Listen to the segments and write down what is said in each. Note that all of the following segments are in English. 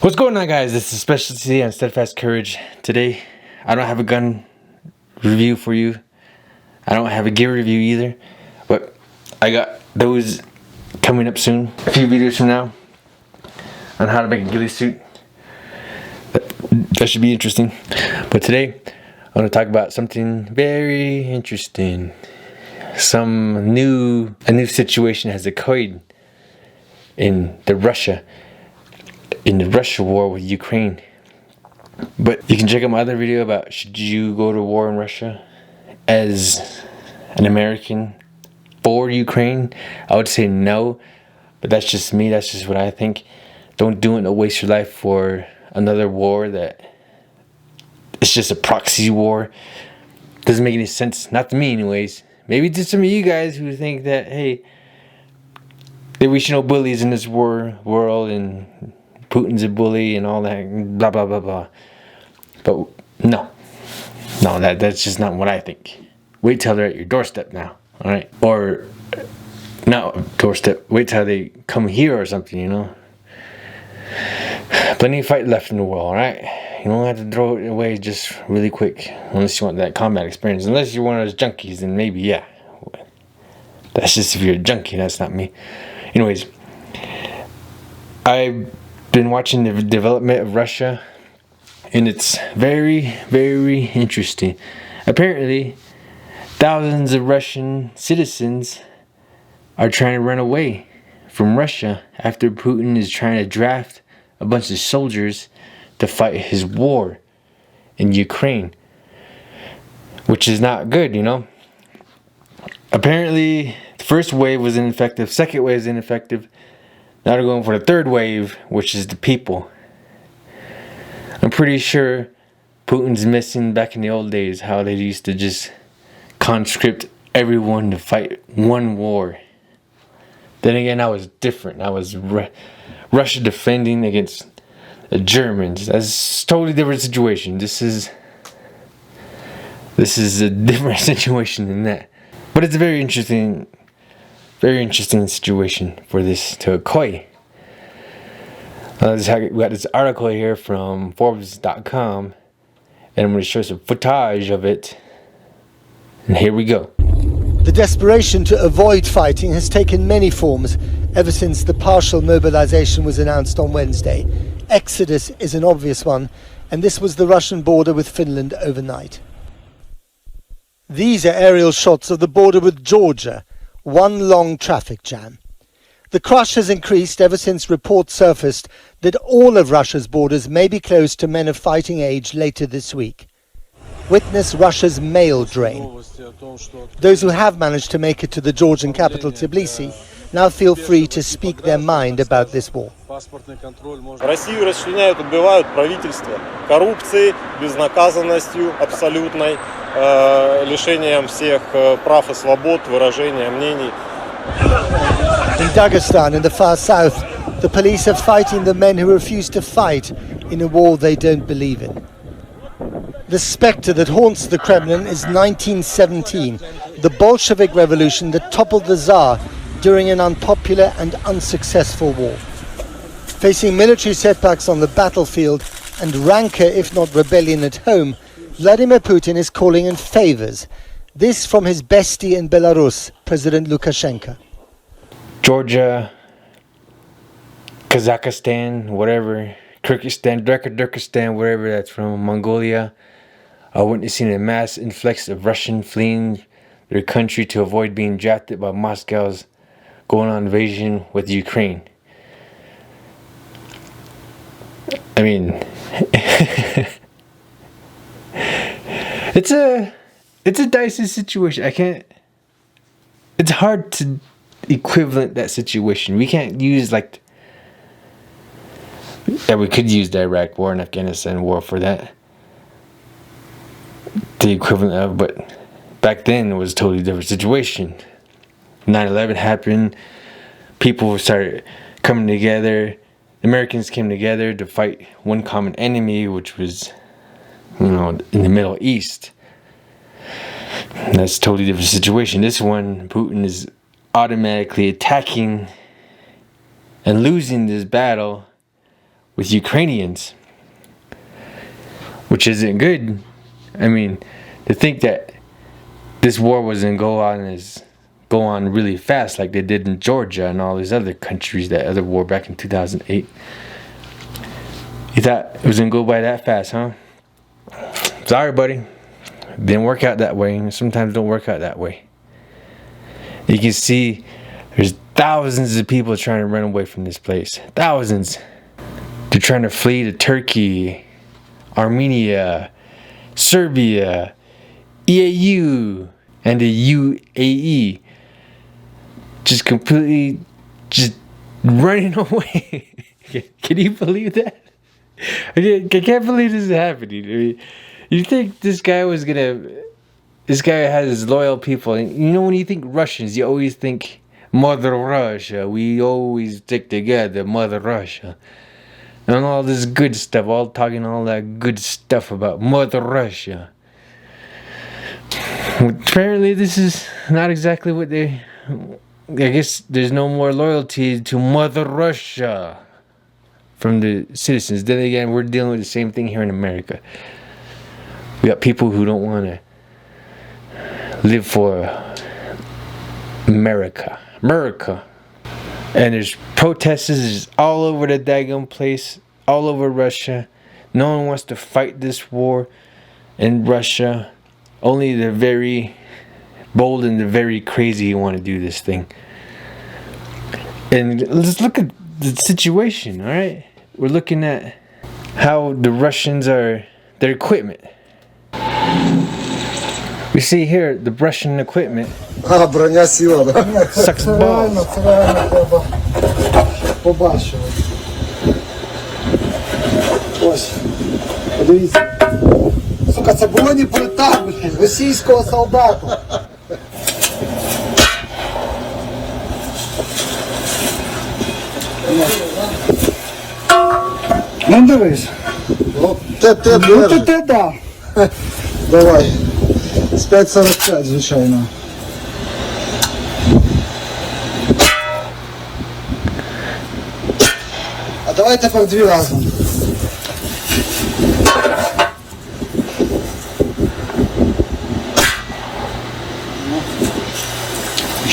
What's going on, guys? This is Specialty on Steadfast Courage. Today, I don't have a gun review for you. I don't have a gear review either. But I got those coming up soon. A few videos from now on how to make a ghillie suit. That should be interesting. But today, I want to talk about something very interesting. A new situation has occurred in the Russia war with Ukraine. But you can check out my other video about should you go to war in Russia as an American for Ukraine. I would say no, but that's just me. That's just what I think. Don't do it to waste your life for another war that it's just a proxy war. Doesn't make any sense, not to me anyways. Maybe to some of you guys who think that, hey, that we should know bullies in this world and Putin's a bully and all that, blah, blah, blah, blah. But no, that's just not what I think. Wait till they're at your doorstep now, all right? Or, not doorstep, wait till they come here or something, you know? Plenty of fight left in the world, all right? You don't have to throw it away just really quick, unless you want that combat experience. Unless you're one of those junkies, then maybe, yeah. That's just if you're a junkie, that's not me. Anyways, I've been watching the development of Russia, and it's very, very interesting. Apparently, thousands of Russian citizens are trying to run away from Russia after Putin is trying to draft a bunch of soldiers to fight his war in Ukraine, which is not good, you know. Apparently, the first wave was ineffective, second wave is ineffective. Now they're going for the third wave, which is the people. I'm pretty sure Putin's missing back in the old days how they used to just conscript everyone to fight one war. Then again, that was different. That was Russia defending against the Germans. That's a totally different situation. This is a different situation than that. But it's a very interesting situation for this to occur. We got this article here from Forbes.com, and I'm going to show some footage of it. And here we go. The desperation to avoid fighting has taken many forms ever since the partial mobilization was announced on Wednesday. Exodus is an obvious one, and this was the Russian border with Finland overnight. These are aerial shots of the border with Georgia, one long traffic jam. The crush has increased ever since reports surfaced that all of Russia's borders may be closed to men of fighting age later this week. Witness Russia's mail drain. Those who have managed to make it to the Georgian capital Tbilisi now feel free to speak their mind about this war. Россию расчленяют, убивают правительство коррупцией, безнаказанностью абсолютной, лишением всех прав и свобод, выражения мнений. In Dagestan, in the far south, the police are fighting the men who refuse to fight in a war they don't believe in. The spectre that haunts the Kremlin is 1917, the Bolshevik revolution that toppled the Tsar during an unpopular and unsuccessful war. Facing military setbacks on the battlefield and rancor, if not rebellion at home, Vladimir Putin is calling in favors. This from his bestie in Belarus, President Lukashenko. Georgia, Kazakhstan, whatever, Kyrgyzstan, whatever that's from, Mongolia, are witnessing a mass influx of Russian fleeing their country to avoid being drafted by Moscow's going-on invasion with Ukraine. I mean, it's a dicey situation. It's hard to equivalent that situation. We can't use we could use the Iraq war and Afghanistan war for that, the equivalent of, but back then it was a totally different situation. 9/11 happened, people started coming together, Americans came together to fight one common enemy, which was, in the Middle East. That's a totally different situation. This one, Putin is automatically attacking and losing this battle with Ukrainians, which isn't good. I mean, to think that this war was going to go on really fast like they did in Georgia and all these other countries, that other war back in 2008. You thought it was going to go by that fast, huh? Sorry, buddy. Didn't work out that way. Sometimes don't work out that way. You can see there's thousands of people trying to run away from this place. Thousands. They're trying to flee to Turkey, Armenia, Serbia, EAU, and the UAE. Just completely just running away. Can you believe that? I can't believe this is happening. I mean, you think this guy was gonna... This guy has his loyal people. And you know, when you think Russians, you always think Mother Russia. We always stick together, Mother Russia. And all this good stuff, all talking all that good stuff about Mother Russia. Apparently this is not exactly what they... I guess there's no more loyalty to Mother Russia from the citizens. Then again, we're dealing with the same thing here in America. We got people who don't want to live for America. And there's protesters all over the daggone place, all over Russia. No one wants to fight this war in Russia. Only the very bold and the very crazy want to do this thing. And let's look at the situation, alright? We're looking at how the Russians are, their equipment. We see here the Russian equipment. Броня сила, да? Sucks balls. Це реально треба побачити. Ось, подивіться. Сука, це бронеплита, блін, російського солдата. Ну дивись. Ну ти да. Давай. З 5,45, звичайно. А давай тепер дві разом.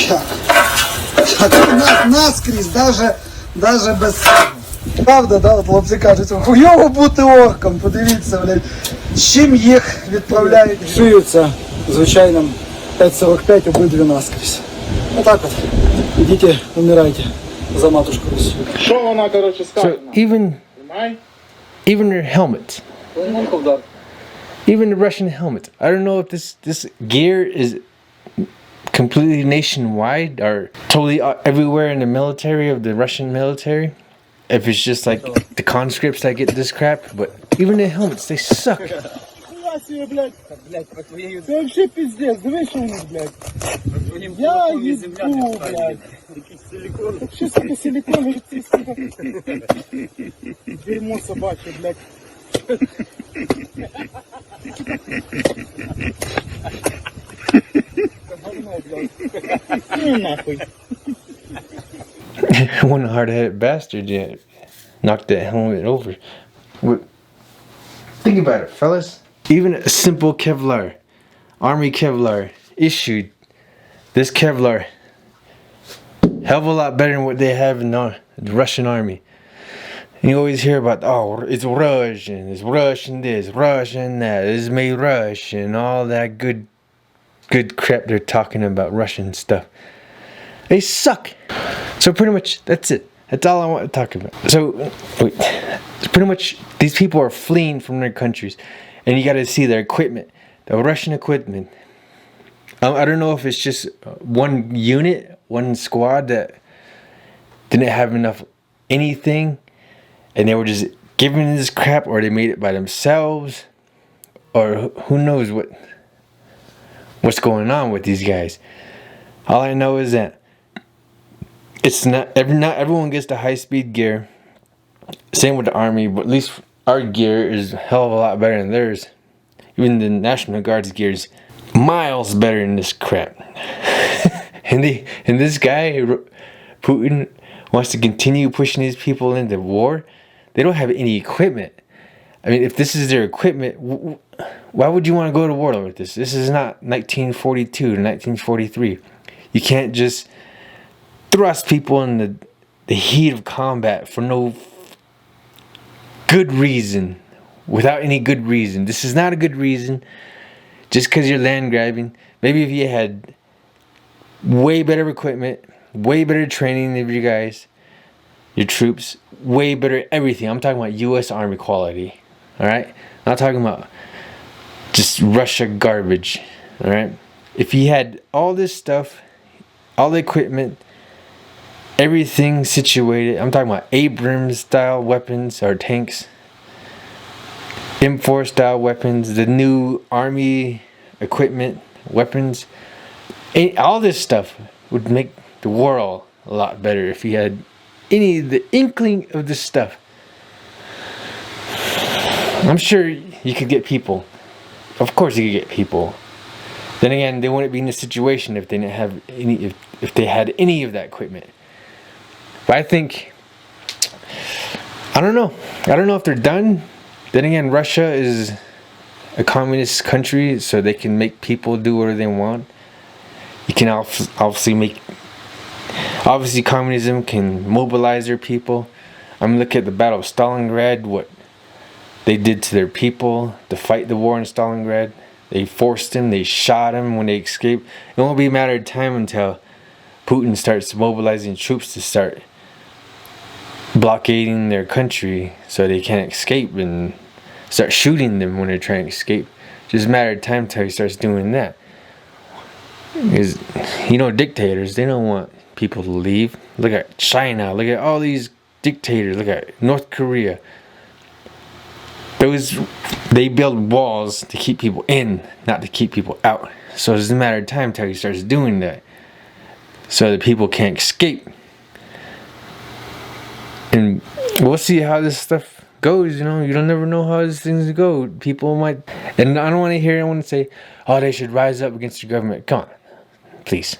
Як? Наскрізь, даже без цього. Правда, да, хлопці кажуть, хуйово бути орком, подивіться, блядь, з чим їх відправляють. Шиються звичайним 5,45 обидві наскрізь. Отак от, ідіть, умирайте за матушку Росію. Що вона, коротше, скаже? So even their helmets. Even the Russian helmets. I don't know if this gear is completely nationwide or totally everywhere in the military of the Russian military. If it's just like the conscripts that get this crap, but even the helmets, they suck. Це взагалі пиздец, дивись, що у них, блядь. Я їбу, блядь. Так що, сука, силикон, ти, сука. Дерьмо собаче, блядь. Говно, блядь. Ну нахуй. One hard-headed bastard, yeah, knocked that helmet over. Think about it, fellas. Even a simple Kevlar, Army Kevlar, issued. This Kevlar, hell of a lot better than what they have in the Russian army. And you always hear about, oh, it's Russian this, Russian that, it's made Russian, all that good crap they're talking about, Russian stuff. They suck. So pretty much, that's it. That's all I want to talk about. So, pretty much, these people are fleeing from their countries. And you got to see their equipment. The Russian equipment. I don't know if it's just one unit, one squad that didn't have enough anything. And they were just giving this crap. Or they made it by themselves. Or who knows what's going on with these guys. All I know is that it's not everyone gets the high-speed gear. Same with the army, but at least our gear is a hell of a lot better than theirs. Even the National Guard's gear is miles better than this crap. and this guy, Putin, wants to continue pushing these people into war. They don't have any equipment. I mean, if this is their equipment, why would you want to go to war with this? This is not 1942 to 1943. You can't just thrust people in the heat of combat for no good reason, without any good reason. This is not a good reason. Just because you're land grabbing. Maybe if you had way better equipment, way better training of you guys, your troops, way better everything. I'm talking about U.S. Army quality. Alright? I'm not talking about just Russia garbage. Alright? If you had all this stuff, all the equipment, everything situated, I'm talking about Abrams style weapons or tanks, M4 style weapons, the new army equipment, weapons, all this stuff would make the world a lot better if you had any of the inkling of this stuff. I'm sure you could get people. Of course you could get people. Then again, they wouldn't be in a situation if they didn't have any, if they had any of that equipment. But I think, I don't know if they're done. Then again, Russia is a communist country, so they can make people do whatever they want. You can obviously communism can mobilize their people. I'm looking at the Battle of Stalingrad, what they did to their people to fight the war in Stalingrad. They forced them, they shot them when they escaped. It won't be a matter of time until Putin starts mobilizing troops to start blockading their country so they can't escape and start shooting them when they're trying to escape. Just a matter of time until he starts doing that. Because, dictators, they don't want people to leave. Look at China, look at all these dictators, look at North Korea. They build walls to keep people in, not to keep people out. So it's a matter of time until he starts doing that, so that people can't escape. And we'll see how this stuff goes. You don't never know how these things go. People might, and I don't want to say, oh, they should rise up against the government. Come on, please,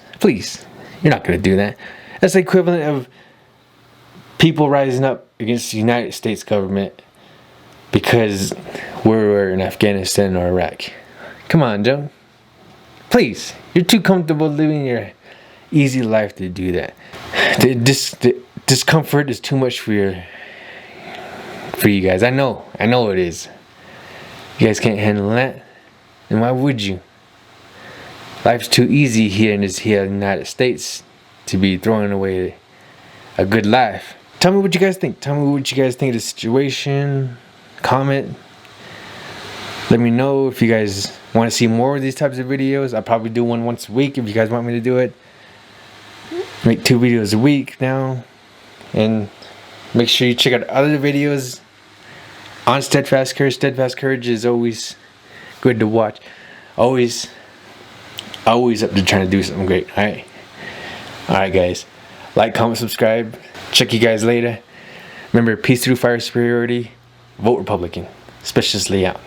you're not going to do that. That's the equivalent of people rising up against the United States government because we're in Afghanistan or Iraq. Come on, Joe. Please, you're too comfortable living your easy life to do that. The discomfort is too much for you guys. I know it is. You guys can't handle that. And why would you? Life's too easy here in the United States to be throwing away a good life. Tell me what you guys think. Tell me what you guys think of the situation. Comment. Let me know if you guys want to see more of these types of videos. I'll probably do one once a week if you guys want me to do it. Make 2 videos a week now. And make sure you check out other videos on Steadfast Courage. Steadfast Courage is always good to watch. Always up to trying to do something great. Alright guys. Like, comment, subscribe. Check you guys later. Remember, peace through fire superiority. Vote Republican. Specialistly out.